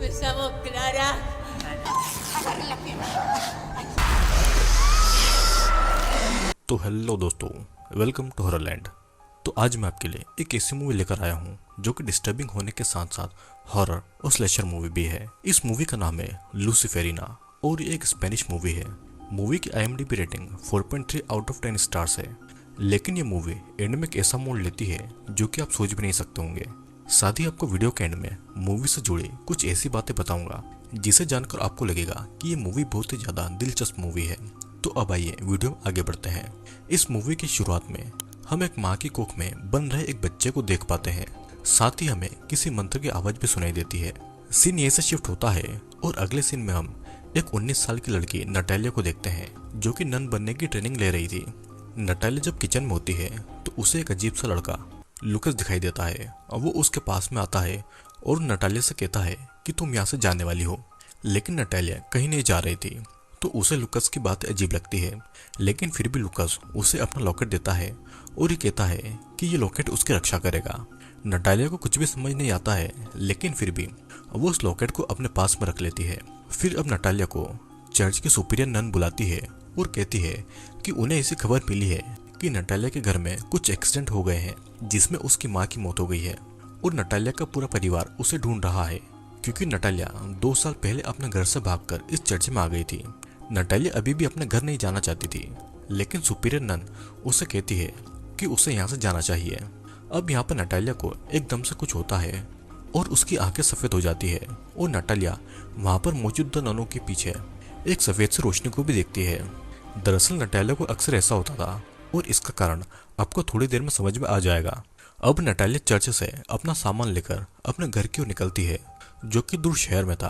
Usamos Clara. तो hello दोस्तों, welcome to हॉररलैंड। तो आज मैं आपके लिए एक ऐसी मूवी लेकर आया हूँ जो कि डिस्टर्बिंग होने के साथ साथ हॉरर और स्लेशर मूवी भी है। इस मूवी का नाम है लूसीफेरिना और ये एक स्पेनिश मूवी है। मूवी की IMDb rating 4.3 out of 10 stars है। लेकिन ये मूवी एंड में एक ऐसा मोड़ लेती है जो कि आप सोच भी नहीं सकते होंगे। साथ ही आपको वीडियो के एंड में मूवी से जुड़ी कुछ ऐसी बातें बताऊंगा जिसे जानकर आपको लगेगा कि ये मूवी बहुत ही ज्यादा दिलचस्प मूवी है। तो अब आइए वीडियो में आगे बढ़ते हैं। इस मूवी की शुरुआत में हम एक माँ की कोख में बन रहे एक बच्चे को देख पाते हैं। साथ ही हमें किसी मंत्र की आवाज भी सुनाई देती है। सीन ये से शिफ्ट होता है और अगले सीन में हम एक 19 साल की लड़की नटालिया को देखते हैं जो कि नन बनने की ट्रेनिंग ले रही थी। नटालिया जब किचन में होती है तो उसे एक अजीब सा लड़का लुकस दिखाई देता है और वो उसके पास में आता है और नटालिया से कहता है कि तुम यहाँ से जाने वाली हो। लेकिन नटालिया कहीं नहीं जा रही थी तो उसे लुकस की बात अजीब लगती है। लेकिन फिर भी लुकस उसे अपना लॉकेट देता है और ये कहता है कि ये लॉकेट उसकी रक्षा करेगा। नटालिया को कुछ भी समझ नहीं आता है लेकिन फिर भी वो उस लॉकेट को अपने पास में रख लेती है। फिर अब नटालिया को चर्च की सुपीरियर नन बुलाती है और कहती है कि उन्हें ऐसी खबर मिली है कि नटालिया के घर में कुछ एक्सीडेंट हो गए हैं जिसमें उसकी माँ की मौत हो गई है और नटालिया का पूरा परिवार उसे ढूंढ रहा है क्योंकि नटालिया 2 साल पहले अपने घर से भागकर इस चर्च में आ गई थी। नटालिया अभी भी अपने घर नहीं जाना चाहती थी लेकिन सुपीरियर नन उसे कहती है कि उसे यहाँ से जाना चाहिए। अब यहाँ पर नटालिया को एकदम से कुछ होता है और उसकी आंखें सफ़ेद हो जाती है और नटालिया वहाँ पर मौजूद ननों के पीछे एक सफ़ेद सी रोशनी को भी देखती है। दरअसल नटालिया को अक्सर ऐसा होता था और इसका कारण आपको थोड़ी देर में समझ में आ जाएगा। अब नटालिया चर्च से अपना सामान लेकर अपने घर की ओर निकलती है जो कि दूर शहर में था।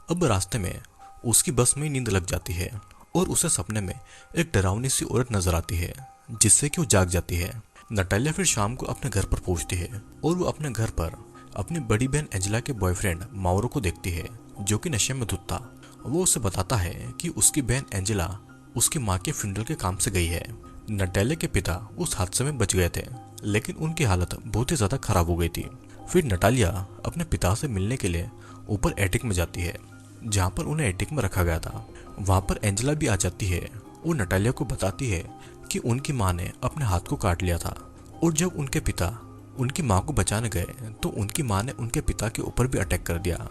अब रास्ते में उसकी बस में नींद लग जाती है और उसे सपने में एक डरावनी सी औरत नजर आती है जिससे कि वो जाग जाती है। नटालिया फिर शाम को अपने घर पर पहुंचती है और वो अपने घर पर अपनी बड़ी बहन एंजेला के बॉयफ्रेंड माउरो को देखती है जो कि नशे में धुत था। वो उसे बताता है कि उसकी बहन एंजेला उसकी माँ के फ्यूनरल के काम से गई है। नटालिया के पिता उस हादसे में बच गए थे लेकिन उनकी हालत बहुत ही ज्यादा खराब हो गई थी। फिर नटालिया अपने पिता से मिलने के लिए ऊपर एटिक में जाती है जहाँ पर उन्हें एटिक में रखा गया था। वहाँ पर एंजेला भी आ जाती है और नटालिया को बताती है कि उनकी माँ ने अपने हाथ को काट लिया था और जब उनके पिता उनकी माँ को बचाने गए तो उनकी माँ ने उनके पिता के ऊपर भी अटैक कर दिया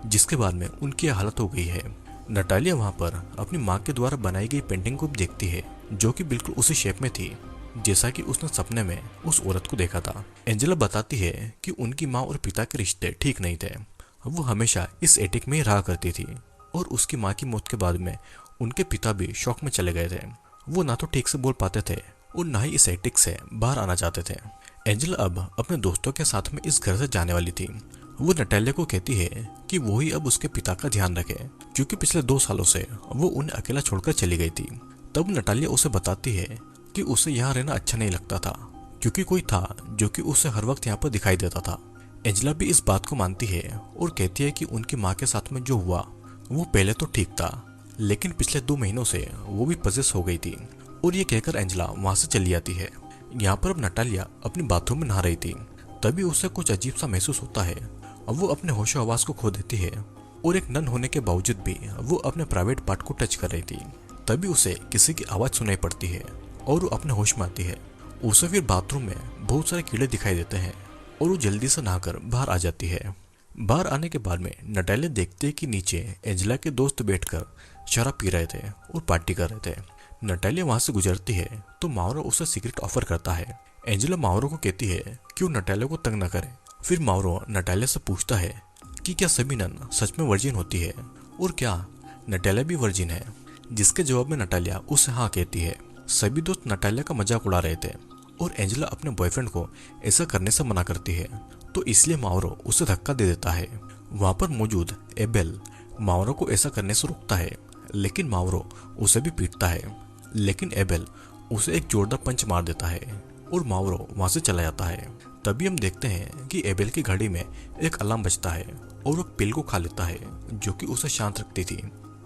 जिसके बाद में उनकी हालत हो गई है। नटालिया वहाँ पर अपनी माँ के द्वारा बनाई गई पेंटिंग को भी देखती है जो कि बिल्कुल उसी शेप में थी जैसा कि उसने सपने में उस औरत को देखा था। एंजेला बताती है कि उनकी माँ और पिता के रिश्ते ठीक नहीं थे। वो हमेशा इस एटिक में ही रहा करती थी और उसकी माँ की मौत के बाद में उनके पिता भी शौक में चले गए थे। वो ना तो ठीक से बोल पाते थे और ना ही इस एटिक से बाहर आना चाहते थे। एंजेला अब अपने दोस्तों के साथ में इस घर से जाने वाली थी। वो नटालिया को कहती है कि वो ही अब उसके पिता का ध्यान रखे क्योंकि पिछले 2 सालों से वो उन्हें अकेला छोड़कर चली गई थी। तब नटालिया उसे बताती है कि उसे यहाँ रहना अच्छा नहीं लगता था क्योंकि कोई था जो कि उसे हर वक्त यहाँ पर दिखाई देता था। एंजेला भी इस बात को मानती है और कहती है कि उनकी माँ के साथ में जो हुआ वो पहले तो ठीक था लेकिन पिछले 2 महीनों से वो भी पजेस हो गई थी। और ये कहकर एंजेला वहाँ से चली जाती है। यहाँ पर अब नटालिया अपनी बाथरूम में नहा रही थी तभी उसे कुछ अजीब सा महसूस होता है। अब वो अपने होशो आवाज को खो देती है और एक नन होने के बावजूद भी वो अपने प्राइवेट पार्ट को टच कर रही थी। तभी उसे किसी की आवाज सुनाई पड़ती है और वो अपने होश में आती है। उसे फिर बाथरूम में बहुत सारे कीड़े दिखाई देते हैं और वो जल्दी से नहाकर बाहर आ जाती है। बाहर आने के बाद में नटालिया देखते है कि नीचे एंजेला के दोस्त बैठकर शराब पी रहे थे और पार्टी कर रहे थे। नटालिया वहां से गुजरती है तो माउरो उसे सिगरेट ऑफर करता है। एंजेला माउरो को कहती है कि वो नटालिया को तंग न करे। फिर माउरो नटालिया से पूछता है कि क्या सभी नन सच में वर्जिन होती है और क्या नटालिया भी वर्जिन है, जिसके जवाब में नटालिया उसे हाँ कहती है। सभी दोस्त नटालिया का मजाक उड़ा रहे थे और एंजेला अपने बॉयफ्रेंड को ऐसा करने से मना करती है तो इसलिए माउरो उसे धक्का दे देता है। वहाँ पर मौजूद एबेल माउरो को ऐसा करने से रोकता है लेकिन माउरो उसे भी पीटता है। लेकिन एबेल उसे एक जोरदार पंच मार देता है और माउरो वहाँ से चला जाता है। तभी हम देखते हैं कि एबेल की घड़ी में एक अलार्म बजता है और वो पिल को खा लेता है जो कि उसे शांत रखती थी।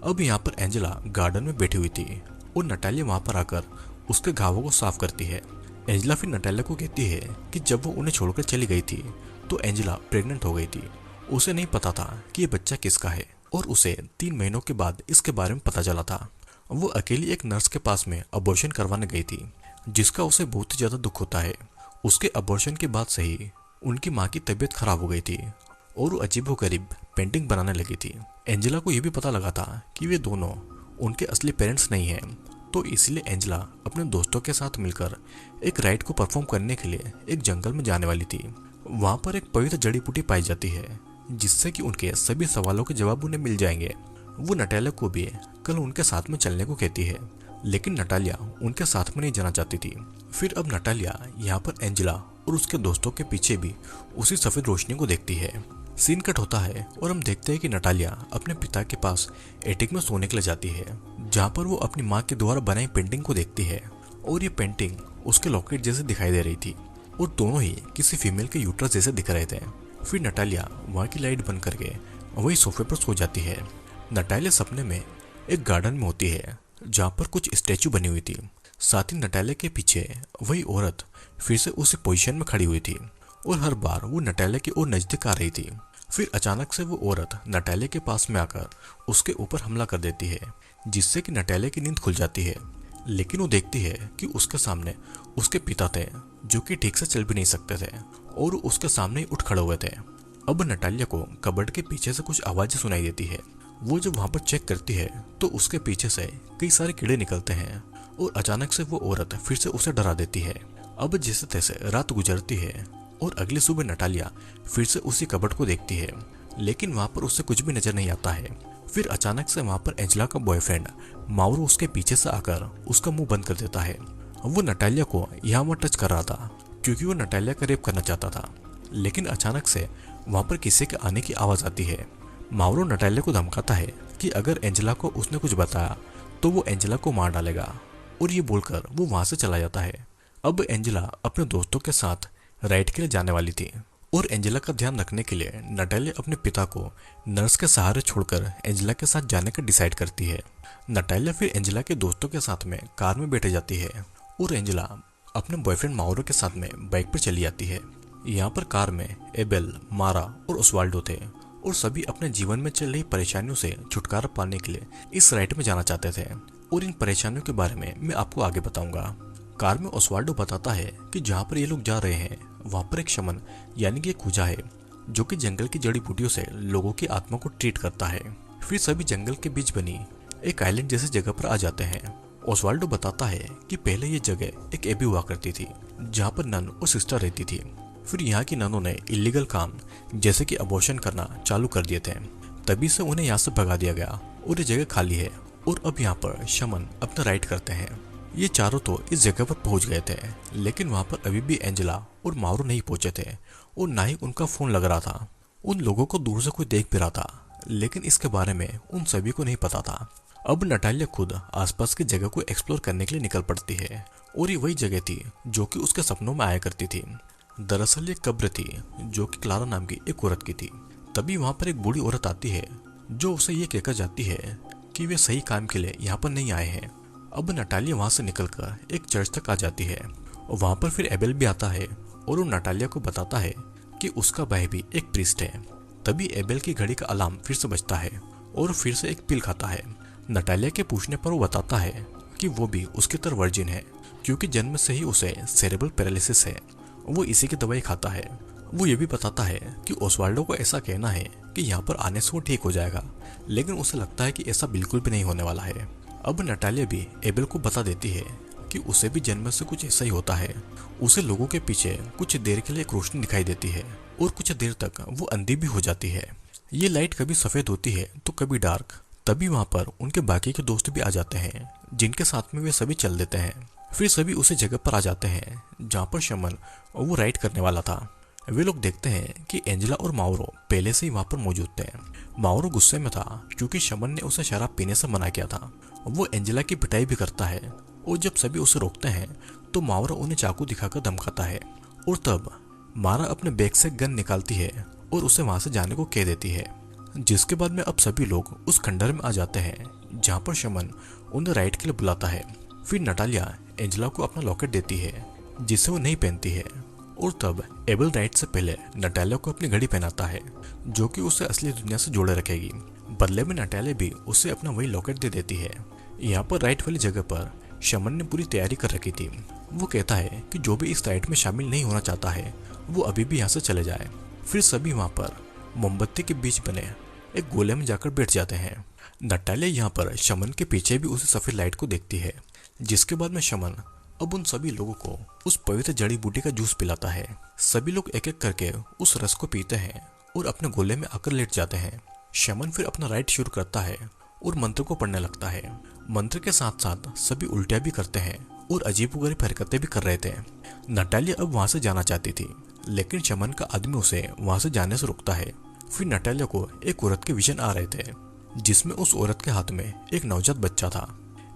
अब यहाँ पर एंजेला गार्डन में बैठी हुई थी और नटालिया वहाँ पर आकर उसके घावों को साफ करती है। एंजेला फिर नटालिया को कहती है कि जब वो उन्हें छोड़कर चली गई थी तो एंजेला प्रेग्नेंट हो गई थी उसे नहीं पता था कि ये बच्चा किसका है और उसे 3 महीनों के बाद इसके बारे में पता चला था। वो अकेली एक नर्स के पास में अबॉर्शन करवाने गई थी, जिसका उसे बहुत ही ज्यादा दुख होता है। उसके अबॉर्शन के बाद से ही उनकी माँ की तबीयत खराब हो गई थी और वो अजीबोगरीब पेंटिंग बनाने लगी थी। एंजेला को यह भी पता लगा था कि वे दोनों उनके असली पेरेंट्स नहीं हैं, तो इसलिए एंजेला अपने दोस्तों के साथ मिलकर एक राइड को परफॉर्म करने के लिए एक जंगल में जाने वाली थी। वहां पर एक पवित्र जड़ी बूटी पाई जाती है, जिससे कि उनके सभी सवालों के जवाब उन्हें मिल जाएंगे। वो नटालिया को भी कल उनके साथ में चलने को कहती है, लेकिन नटालिया उनके साथ में नहीं जाना चाहती थी। फिर अब नटालिया यहाँ पर एंजेला और उसके दोस्तों के पीछे भी उसी सफेद रोशनी को देखती है। सीन कट होता है और हम देखते हैं कि नटालिया अपने पिता के पास एटिक में सोने के लिए जाती है, जहाँ पर वो अपनी माँ के द्वारा बनाई पेंटिंग को देखती है और ये पेंटिंग उसके लॉकेट जैसे दिखाई दे रही थी और दोनों ही किसी फीमेल के यूट्रस जैसे दिख रहे थे। फिर नटालिया वहाँ की लाइट बंद करके वही सोफे पर सो जाती है। नटालिया सपने में एक गार्डन में होती है, जहाँ पर कुछ स्टैचू बनी हुई थी। साथ ही नटालिया के पीछे वही औरत फिर से उसी पोजीशन में खड़ी हुई थी और हर बार वो नटालिया की ओर नजदीक आ रही थी। फिर अचानक से वो औरत नटालिया के पास में आकर उसके ऊपर हमला कर देती है, जिससे कि नटालिया की नींद खुल जाती है। लेकिन वो देखती है कि उसके सामने उसके पिता थे, जो कि ठीक से चल भी नहीं सकते थे और उसके सामने ही उठ खड़े हुए थे। अब नटालिया को कबर्ड के पीछे से कुछ आवाजें सुनाई देती है। वो जब वहां पर चेक करती है तो उसके पीछे से कई सारे कीड़े निकलते हैं और अचानक से वो औरत फिर से उसे डरा देती है। अब जैसे तैसे रात गुजरती है और अगली सुबह नटालिया फिर से उसी कबर्ड को देखती है, लेकिन वहां पर उससे कुछ भी नजर नहीं आता है। फिर अचानक से वहां पर एंजेला का बॉयफ्रेंड माउरो उसके पीछे से आकर उसका मुंह बंद कर देता है। वो नटालिया को यहाँ वहाँ टच कर रहा था क्योंकि वो नटालिया का रेप करना चाहता था, लेकिन अचानक से वहां पर किसी के आने की आवाज आती है। माउरो नटालिया को धमकाता है कि अगर एंजेला को उसने कुछ बताया तो वो एंजेला को मार डालेगा, और ये बोलकर वो वहां से चला जाता है। अब एंजेला अपने दोस्तों के साथ राइड के लिए जाने वाली थी और एंजेला का ध्यान रखने के लिए नटालिया अपने पिता को नर्स के सहारे छोड़कर एंजेला के साथ जाने का डिसाइड करती है। नटालिया फिर एंजेला के दोस्तों के साथ में कार में बैठे जाती है और एंजेला अपने बॉयफ्रेंड माउरो के साथ में बाइक पर चली जाती है। यहाँ पर कार में एबेल, मारा और ओस्वाल्डो थे और सभी अपने जीवन में चल रही परेशानियों से छुटकारा पाने के लिए इस राइड में जाना चाहते थे, और इन परेशानियों के बारे में मैं आपको आगे बताऊंगा। कार में ओस्वाल्डो बताता है कि जहाँ पर ये लोग जा रहे हैं वहाँ पर एक शमन यानी कि एक खूजा है, जो कि जंगल की जड़ी बूटियों से लोगों की आत्मा को ट्रीट करता है। फिर सभी जंगल के बीच बनी एक आइलैंड जैसी जगह पर आ जाते हैं। ओस्वाल्डो बताता है कि पहले ये जगह एक एबी हुआ करती थी, जहाँ पर नन और सिस्टर रहती थी। फिर यहाँ की ननों ने इलीगल काम जैसे कि अबॉर्शन करना चालू कर दिए थे, तभी से उन्हें यहाँ से भगा दिया गया और ये जगह खाली है। और अब यहाँ पर शमन अपना राइड करते हैं। ये चारों तो इस जगह पर पहुंच गए थे, लेकिन वहां पर अभी भी एंजेला और माउरो नहीं पहुंचे थे और ना ही उनका फोन लग रहा था। उन लोगों को दूर से कोई देख भी रहा था, लेकिन इसके बारे में उन सभी को नहीं पता था। अब नटालिया खुद आसपास की जगह को एक्सप्लोर करने के लिए निकल पड़ती है, और ये वही जगह थी जो कि उसके सपनों में आया करती थी। दरअसल ये कब्र थी जो कि क्लारा नाम की एक औरत की थी। तभी वहां पर एक बूढ़ी औरत आती है जो उसे ये कहकर जाती है कि वे सही काम के लिए यहाँ पर नहीं आए हैं। अब नटालिया वहां से निकलकर एक चर्च तक आ जाती है और वहां पर फिर एबेल भी आता है और वो नटालिया को बताता है कि उसका भाई भी एक प्रीस्ट है। तभी एबेल की घड़ी का अलार्म फिर से बजता है और फिर से एक पिल खाता है। नटालिया के पूछने पर वो बताता है कि वो भी उसकी तरह वर्जिन है, क्योंकि जन्म से ही उसे सेरेब्रल पैरालिसिस है। वो इसी की दवाई खाता है। वो ये भी बताता है कि ओस्वाल्डो को ऐसा कहना है कि यहाँ पर आने से वो ठीक हो जाएगा, लेकिन उसे लगता है कि ऐसा बिल्कुल भी नहीं होने वाला है। अब नटालिया भी एबेल को बता देती है कि उसे भी जन्म से कुछ ऐसा ही होता है। उसे लोगों के पीछे कुछ देर के लिए एक रोशनी दिखाई देती है और कुछ देर तक वो अंधी भी हो जाती है। ये लाइट कभी सफेद होती है तो कभी डार्क। तभी वहां पर उनके बाकी के दोस्त भी आ जाते हैं, जिनके साथ में वे सभी चल देते हैं। फिर सभी उसी जगह पर आ जाते हैं जहाँ पर शमन वो राइड करने वाला था। वे लोग देखते हैं कि एंजेला और माउरो पहले से ही वहां पर मौजूद थे। माउरो गुस्से में था क्योंकि शमन ने उसे शराब पीने से मना किया था। वो एंजेला की पिटाई भी करता है और जब सभी उसे रोकते हैं तो माउरो उन्हें चाकू दिखाकर धमकाता है, और तब मारा अपने बैग से गन निकालती है और उसे वहां से जाने को कह देती है। जिसके बाद में अब सभी लोग उस खंडर में आ जाते हैं जहाँ पर शमन उन्हें राइड के लिए बुलाता है। फिर नटालिया एंजेला को अपना लॉकेट देती है जिसे वो नहीं पहनती है, और तब एबल नाइट से पहले नटालिया को अपनी घड़ी पहनाता है जो कि उसे असली दुनिया से जोड़े रखेगी। बदले में नटालिया भी उसे अपना वही लॉकेट दे देती है। यहाँ पर राइट वाली जगह पर शमन ने पूरी तैयारी कर रखी थी। वो कहता है कि जो भी इस राइड में शामिल नहीं होना चाहता है वो अभी भी यहाँ से चले जाए। फिर सभी वहाँ पर मोमबत्ती के बीच बने एक गोले में जाकर बैठ जाते हैं। नटालिया यहाँ पर शमन के पीछे भी उसी सफेद लाइट को देखती है, जिसके बाद में शमन अब उन सभी लोगों को उस पवित्र जड़ी बूटी का जूस पिलाता है। सभी लोग एक एक करके उस रस को पीते हैं और अपने गोले में आकर लेट जाते हैं। शमन फिर अपना राइड शुरू करता है और मंत्र को पढ़ने लगता है। मंत्र के साथ साथ सभी उल्टियां भी करते हैं और अजीबोगरीब हरकतें भी कर रहे थे। नटालिया अब वहां से जाना चाहती थी, लेकिन शमन का आदमी उसे वहां से जाने से रोकता है। फिर नटालिया को एक औरत के विजन आ रहे थे, जिसमें उस औरत के हाथ में एक नवजात बच्चा था।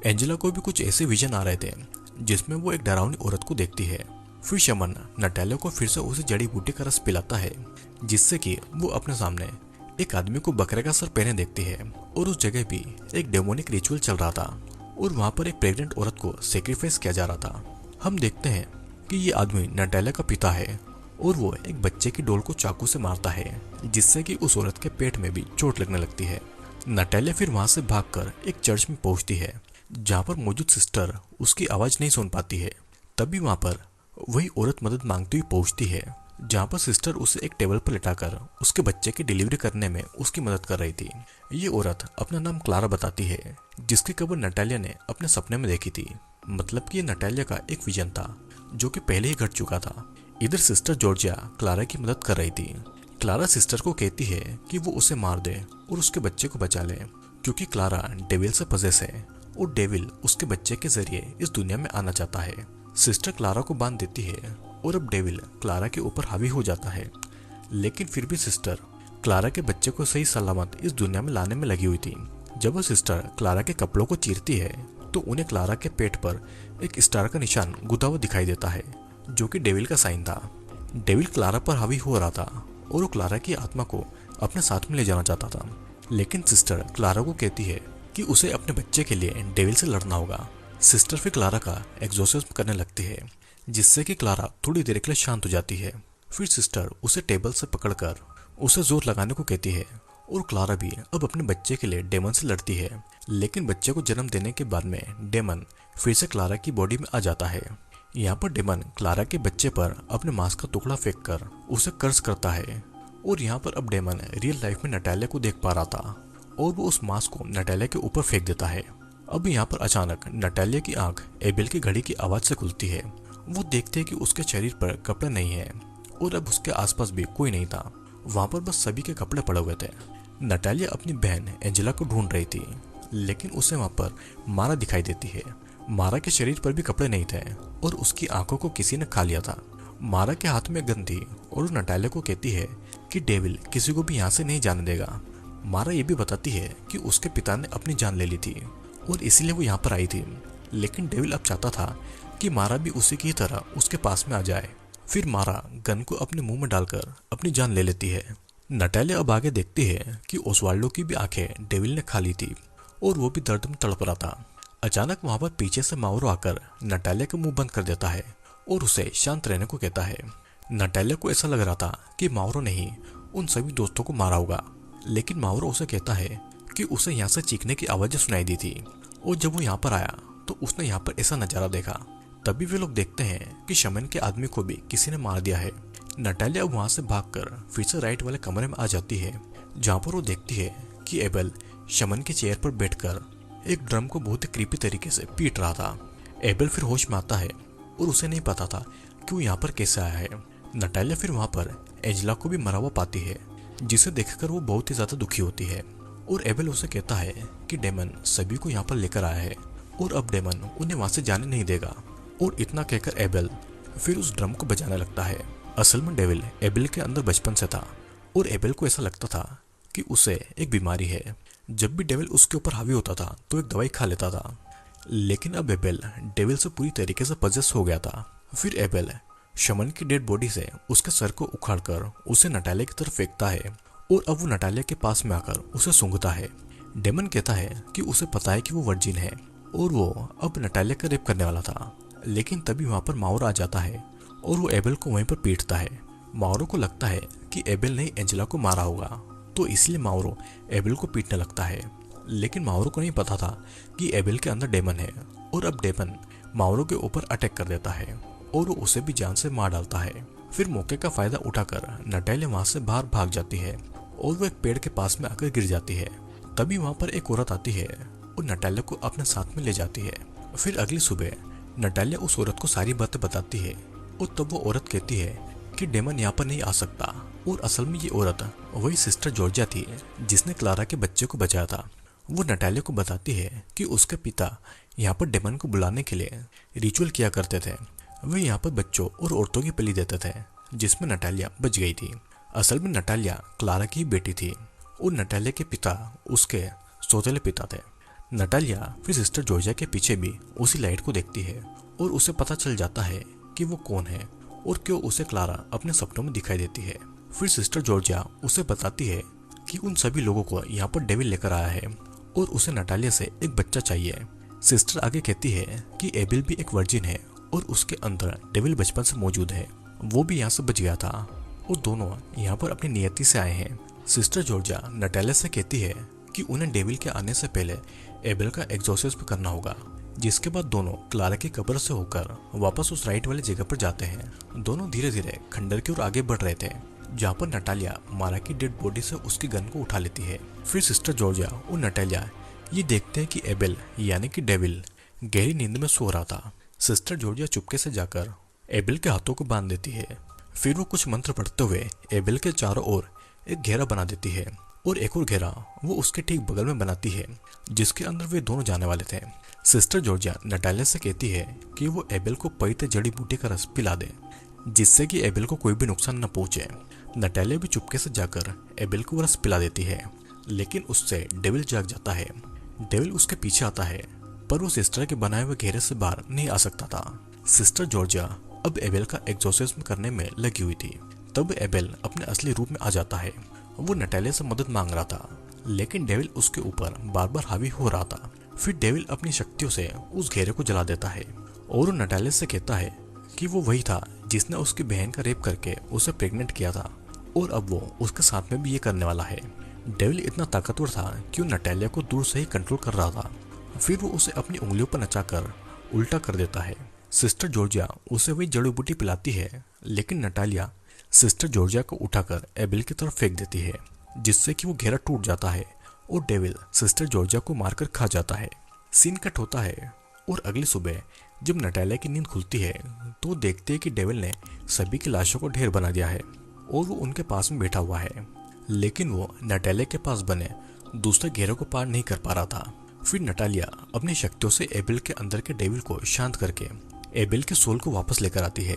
एंजेला को भी कुछ ऐसे विजन आ रहे थे जिसमें वो एक डरावनी औरत को देखती है। फिर शमन नटालिया को फिर से उसी जड़ी बूटी का रस पिलाता है, जिससे कि वो अपने सामने एक आदमी को बकरे का सर पहने देखती है। और उस जगह भी एक डेमोनिक रिचुअल चल रहा था और वहां पर एक प्रेग्नेंट औरत को सेक्रीफाइस किया जा रहा था। हम देखते हैं कि ये आदमी नटालिया का पिता है और वो एक बच्चे की डोल को चाकू से मारता है, जिससे कि उस औरत के पेट में भी चोट लगने लगती है। नटालिया फिर वहां से भागकर एक चर्च में पहुंचती है, जहां पर मौजूद सिस्टर उसकी आवाज नहीं सुन पाती है। तभी वहां पर वही औरत मदद मांगती हुई पहुंचती है, जहां पर सिस्टर उसे एक टेबल पर लिटाकर उसके बच्चे की डिलीवरी करने में उसकी मदद कर रही थी। ये औरत अपना नाम क्लारा बताती है, जिसकी खबर नटालिया ने अपने सपने में देखी थी। मतलब कि ये नटालिया का एक विजन था जो कि पहले ही घट चुका था। इधर सिस्टर जॉर्जिया क्लारा की मदद कर रही थी। क्लारा सिस्टर को कहती है कि वो उसे मार दे और उसके बच्चे को बचा ले, क्योंकि क्लारा डेविल से पजेस है और डेविल उसके बच्चे के जरिए इस दुनिया में आना चाहता है। सिस्टर क्लारा को बांध देती है और अब डेविल क्लारा के ऊपर हावी हो जाता है। लेकिन फिर भी सिस्टर क्लारा के बच्चे को सही सलामत इस दुनिया में लाने में लगी हुई थी। जब वो सिस्टर क्लारा के कपड़ों को चीरती है तो उन्हें क्लारा के पेट पर एक स्टार का निशान गुदा हुआ दिखाई देता है, जो कि डेविल का साइन था। डेविल क्लारा पर हावी हो रहा था और वो क्लारा की आत्मा को अपने साथ में ले जाना चाहता था। लेकिन सिस्टर क्लारा को कहती है कि उसे अपने बच्चे के लिए डेविल से लड़ना होगा। सिस्टर फिर क्लारा का एग्जॉर्सिज्म करने लगती है, जिससे कि क्लारा थोड़ी देर के लिए शांत हो जाती है। फिर सिस्टर उसे टेबल से पकड़कर उसे जोर लगाने को कहती है और क्लारा भी अब अपने बच्चे के लिए डेमन से लड़ती है। लेकिन बच्चे को जन्म देने के बाद में डेमन फिर से क्लारा की बॉडी में आ जाता है। यहाँ पर डेमन क्लारा के बच्चे पर अपने मांस का टुकड़ा फेंक कर उसे कर्ज करता है। और यहाँ पर अब डेमन रियल लाइफ में नटालिया को देख पा रहा था और वो उस मांस को नटालिया के ऊपर फेंक देता है। अब यहाँ पर अचानक नटालिया की आंख एबेल की घड़ी की आवाज से खुलती है। वो देखते हैं कि उसके शरीर पर कपड़े नहीं है और अब उसके आसपास भी कोई नहीं था। वहां पर बस सभी के कपड़े पड़े हुए थे। नटालिया अपनी बहन एंजेला को ढूंढ रही थी, लेकिन उसे वहां पर मारा दिखाई देती है। मारा के शरीर पर भी कपड़े नहीं थे और उसकी आंखों को किसी ने खा लिया था। मारा के हाथ में गन थी और वो नटालिया को कहती है कि डेविल किसी को भी यहाँ से नहीं जाने देगा। मारा ये भी बताती है कि उसके पिता ने अपनी जान ले ली थी और इसीलिए वो यहाँ पर आई थी। लेकिन डेविल अब चाहता था कि मारा भी उसी की तरह उसके पास में आ जाए। फिर मारा गन को अपने मुंह में डालकर अपनी जान ले लेती है। नटालिया अब आगे देखती है कि ओस्वाल्डो की भी आंखें डेविल ने खा ली थी और वो भी दर्द में तड़प रहा था। अचानक वहां पर पीछे से माउरो आकर नटालिया का मुंह बंद कर देता है और उसे शांत रहने को कहता है। नटालिया को ऐसा लग रहा था कि माउरो ने ही उन सभी दोस्तों को मारा होगा, लेकिन माउरो उसे कहता है कि उसे यहाँ से चीखने की आवाजें सुनाई दी थी और जब वो यहाँ पर आया तो उसने यहाँ पर ऐसा नजारा देखा। तभी वे लोग देखते हैं कि शमन के आदमी को भी किसी ने मार दिया है। नटालिया वहां से भागकर फिर से राइट वाले कमरे में आ जाती है, जहां पर वो देखती है कि एबेल शमन के चेयर पर बैठकर एक ड्रम को बहुत ही क्रीपी तरीके से पीट रहा था। एबेल फिर होश में आता है और उसे नहीं पता था कि वो यहाँ पर कैसे आया है। नटालिया फिर वहां पर एंजेला को भी मरा हुआ पाती है, जिसे देखकर वो बहुत ही ज्यादा दुखी होती है और एबेल उसे कहता है कि डेमन सभी को यहाँ पर लेकर आया है और अब डेमन उन्हें वहां से जाने नहीं देगा। और इतना कहकर एबेल फिर उस ड्रम को बजाने लगता है। असल में डेविल एबेल के अंदर बचपन से था और एबेल को ऐसा लगता था कि उसे एक बीमारी है। जब भी डेविल उसके ऊपर हावी होता था तो एक दवाई खा लेता था, लेकिन अब एबेल डेविल से पूरी तरीके से पजेस हो गया था। फिर एबेल शमन की डेड बॉडी से उसके सर को उखाड़कर उसे नटालिया की तरफ फेंकता है और अब वो नटालिया के पास में आकर उसे सूंघता है। डेमन कहता है कि उसे पता है कि वो वर्जिन है और वो अब नटालिया का रेप करने वाला था। लेकिन तभी वहां पर माउरा आ जाता है और वो एबेल को वहीं पर पीटता है। माउरो को लगता है कि एबेल ने एंजेला को मारा होगा, तो इसलिए माउरो एबेल को पीटने लगता है। लेकिन माउरो को नहीं पता था कि एबेल के अंदर डेमन है, और अब डेमन माउरो के ऊपर अटैक कर देता है और वो उसे भी जान से मार डालता है। फिर मौके का फायदा उठाकर नटालिया वहां से बाहर भाग जाती है और वो एक पेड़ के पास में आकर गिर जाती है। तभी वहां पर एक औरत आती है और नटालिया को अपने साथ में ले जाती है। फिर अगली सुबह नटालिया उस औरत को सारी बातें बताती है और तब वो औरत कहती है कि डेमन यहाँ पर नहीं आ सकता, और असल में ये औरत वही सिस्टर जॉर्जिया थी जिसने क्लारा के बच्चे को बचाया था। वो नटालिया को बताती है कि उसके पिता यहाँ पर डेमन को बुलाने के लिए रिचुअल किया करते थे। वे यहाँ पर बच्चों और औरतों की बलि देते थे, जिसमें नटालिया बच गई थी। असल में नटालिया क्लारा की बेटी थी और नटालिया के पिता उसके सौतेले पिता थे। नटालिया फिर सिस्टर जॉर्जिया के पीछे भी उसी लाइट को देखती है और उसे पता चल जाता है कि वो कौन है और क्यों उसे क्लारा अपने सपनों में दिखाई देती है। फिर सिस्टर जॉर्जिया उसे बताती है कि उन सभी लोगों को यहाँ पर डेविल लेकर आया है और उसे नटालिया से एक बच्चा चाहिए। सिस्टर आगे कहती है कि एबेल भी एक वर्जिन है और उसके अंदर डेविल बचपन से मौजूद है, वो भी यहाँ से बच गया था और दोनों यहाँ पर अपनी नियति से आए हैं। सिस्टर जॉर्जिया नटालिया से कहती है कि उन्हें डेविल के आने से पहले एबेल का एग्जॉर्सिज्म करना होगा, जिसके बाद दोनों क्लारा की कब्र से होकर वापस उस राइट वाली जगह पर जाते हैं। दोनों धीरे धीरे खंडर की ओर आगे बढ़ रहे थे, जहाँ पर नटालिया मारा की डेड बॉडी से उसकी गन को उठा लेती है। फिर सिस्टर जॉर्जिया और नटालिया ये देखते हैं कि एबेल यानी कि डेविल गहरी नींद में सो रहा था। सिस्टर जॉर्जिया चुपके से जाकर एबेल के हाथों को बांध देती है। फिर वो कुछ मंत्र पढ़ते हुए एबेल के चारों ओर एक घेरा बना देती है और एक और घेरा वो उसके ठीक बगल में बनाती है, जिसके अंदर वे दोनों जाने वाले थे। सिस्टर जॉर्जिया नटालिया से कहती है कि वो एबेल को पवित्र जड़ी बूटी का रस पिला दे, जिससे कि एबेल को कोई भी नुकसान न पहुंचे। नटालिया भी चुपके से जाकर एबेल को रस पिला देती है, लेकिन उससे डेविल जाग जाता है। डेविल उसके पीछे आता है, पर वो सिस्टर के बनाए हुए घेरे से बाहर नहीं आ सकता था। सिस्टर जॉर्जिया अब एबेल का एग्जॉर्सिज्म करने में लगी हुई थी। तब एबेल अपने असली रूप में आ जाता है। वो नटालिया से मदद मांग रहा था, लेकिन डेविल उसके ऊपर बार बार हावी हो रहा था। फिर डेविल अपनी शक्तियों से उस घेरे को जला देता है और वो नटालिया से कहता है कि वो वही था जिसने उसकी बहन का रेप करके उसे प्रेग्नेंट किया था, और अब वो उसके साथ में भी ये करने वाला है। डेविल इतना ताकतवर था कि वो नटालिया को दूर से ही कंट्रोल कर रहा था। फिर वो उसे अपनी उंगलियों पर नचाकर उल्टा कर देता है। सिस्टर जॉर्जिया उसे वही जड़ी बूटी पिलाती है, लेकिन नटालिया सिस्टर जॉर्जिया को उठाकर एबेल की तरफ फेंक देती है, जिससे कि वो घेरा टूट जाता है और डेविल सिस्टर जॉर्जिया को मारकर खा जाता है। सीन कट होता है और अगली सुबह जब नटालिया की नींद खुलती है तो वो देखते हैं कि डेविल ने सभी की लाशों को ढेर बना दिया है और वो उनके पास में बैठा हुआ है, लेकिन वो नटालिया के पास बने दूसरे घेरे को पार नहीं कर पा रहा था। फिर नटालिया अपनी शक्तियों से एबेल के अंदर के डेविल को शांत करके एबेल के सोल को वापस लेकर आती है,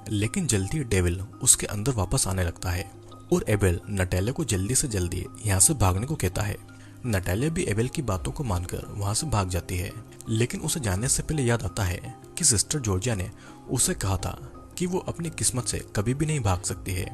लेकिन जल्दी डेविल उसके अंदर वापस आने लगता है और एबेल नटालिया को जल्दी से जल्दी यहाँ से भागने को कहता है। नटालिया भी एबेल की बातों को मानकर वहाँ से भाग जाती है, लेकिन उसे जाने से पहले याद आता है कि सिस्टर जॉर्जिया ने उसे कहा था कि वो अपनी किस्मत से कभी भी नहीं भाग सकती है।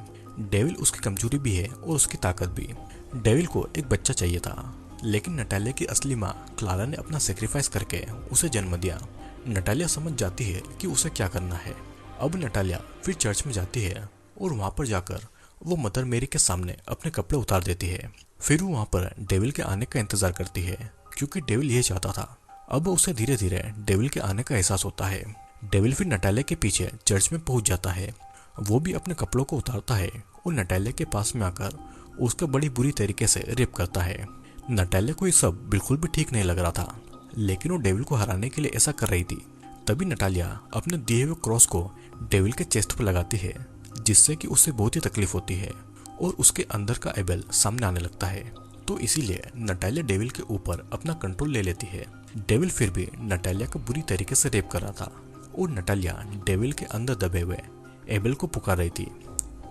डेविल उसकी कमजोरी भी है और उसकी ताकत भी। डेविल को एक बच्चा चाहिए था, लेकिन नटालिया की असली माँ क्लारा ने अपना सेक्रीफाइस करके उसे जन्म दिया। नटालिया समझ जाती है कि उसे क्या करना है। अब नटालिया फिर चर्च में जाती है और वहाँ पर जाकर वो मदर मेरी के सामने अपने कपड़े उतार देती है। फिर वो वहाँ पर डेविल के आने का इंतजार करती है, क्योंकि डेविल ये चाहता था। अब उसे धीरे धीरे डेविल के आने का एहसास होता है। डेविल फिर नटालिया के पीछे चर्च में पहुंच जाता है। वो भी अपने कपड़ों को उतारता है और नटालिया के पास में आकर उसका बड़ी बुरी तरीके से रेप करता है। नटालिया को ये सब बिल्कुल भी ठीक नहीं लग रहा था, लेकिन वो डेविल को हराने के लिए ऐसा कर रही थी। तभी नटालिया अपने दिए हुए क्रॉस को डेविल के चेस्ट पर लगाती है, जिससे कि उसे बहुत ही तकलीफ होती है और उसके अंदर का एबेल सामने आने लगता है। तो इसीलिए नटालिया डेविल के ऊपर अपना कंट्रोल ले लेती है। डेविल फिर भी नटालिया को बुरी तरीके से रेप कर रहा था और नटालिया डेविल के अंदर दबे हुए एबेल को पुकार रही थी।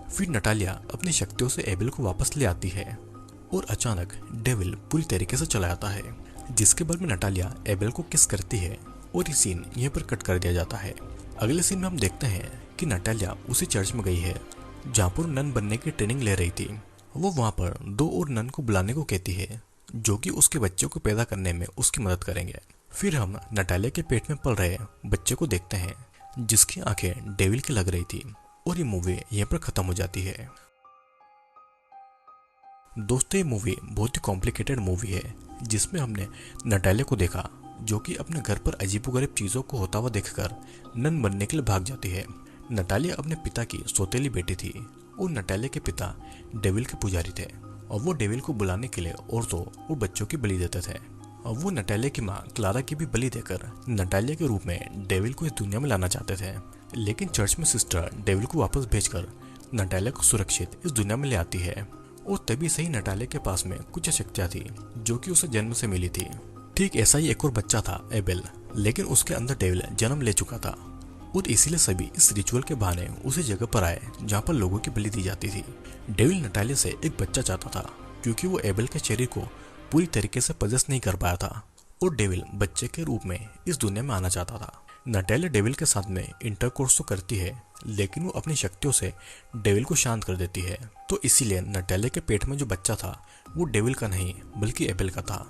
फिर नटालिया अपनी शक्तियों से एबेल को वापस ले आती है और अचानक डेविल पूरी तरीके से चला जाता है, जिसके बाद में नटालिया एबेल को किस करती है और ये सीन यहीं पर कट कर दिया जाता है। अगले सीन में हम देखते हैं कि नटालिया उसी चर्च में गई है जहाँ पर नन बनने की ट्रेनिंग ले रही थी। वो वहाँ पर 2 और नन को बुलाने को कहती है, जो कि उसके बच्चे को पैदा करने में उसकी मदद करेंगे। फिर हम नटालिया के पेट में पल रहे बच्चे को देखते हैं, जिसकी आंखें डेविल की लग रही थी। और ये मूवी यहीं पर खत्म हो जाती है। दोस्तों, ये मूवी बहुत ही कॉम्प्लिकेटेड मूवी है जिसमें हमने नटालिया को देखा जो कि अपने घर पर अजीबोगरीब चीज़ों को होता हुआ देखकर नन बनने के लिए भाग जाती है। नटालिया अपने पिता की सौतेली बेटी थी और नटालिया के पिता डेविल के पुजारी थे और वो डेविल को बुलाने के लिए औरतों और बच्चों की बलि देते थे। और वो नटालिया की माँ क्लारा की भी बलि देकर नटालिया के रूप में डेविल को इस दुनिया में लाना चाहते थे। लेकिन चर्च में सिस्टर डेविल को वापस भेजकर नटालिया को सुरक्षित इस दुनिया में ले आती है। और तभी सही नटालिया के पास में कुछ शक्तियाँ थी जो कि उसे जन्म से मिली थी। ठीक ऐसा ही एक और बच्चा था एबेल, लेकिन उसके अंदर डेविल जन्म ले चुका था और इसीलिए सभी इस रिचुअल के बहाने उसी जगह पर आए जहाँ पर लोगों की बलि दी जाती थी। डेविल नटालिया से एक बच्चा चाहता था क्योंकि वो एबेल के शरीर को पूरी तरीके से पजेस नहीं कर पाया था और डेविल बच्चे के रूप में इस दुनिया में आना चाहता था। नटालिया डेविल के साथ में इंटरकोर्स तो करती है लेकिन वो अपनी शक्तियों से डेविल को शांत कर देती है। तो इसीलिए नटालिया के पेट में जो बच्चा था वो डेविल का नहीं बल्कि एबेल का था।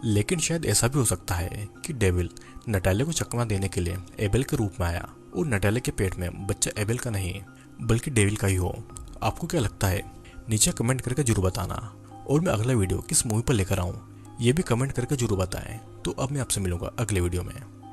लेकिन शायद ऐसा भी हो सकता है कि डेविल नटालिया को चकमा देने के लिए एबेल के रूप में आया और नटालिया के पेट में बच्चा एबेल का नहीं बल्कि डेविल का ही हो। आपको क्या लगता है? नीचे कमेंट करके जरूर बताना। और मैं अगला वीडियो किस मूवी पर लेकर आऊँ ये भी कमेंट करके जरूर बताएं। तो अब मैं आपसे मिलूंगा अगले वीडियो में।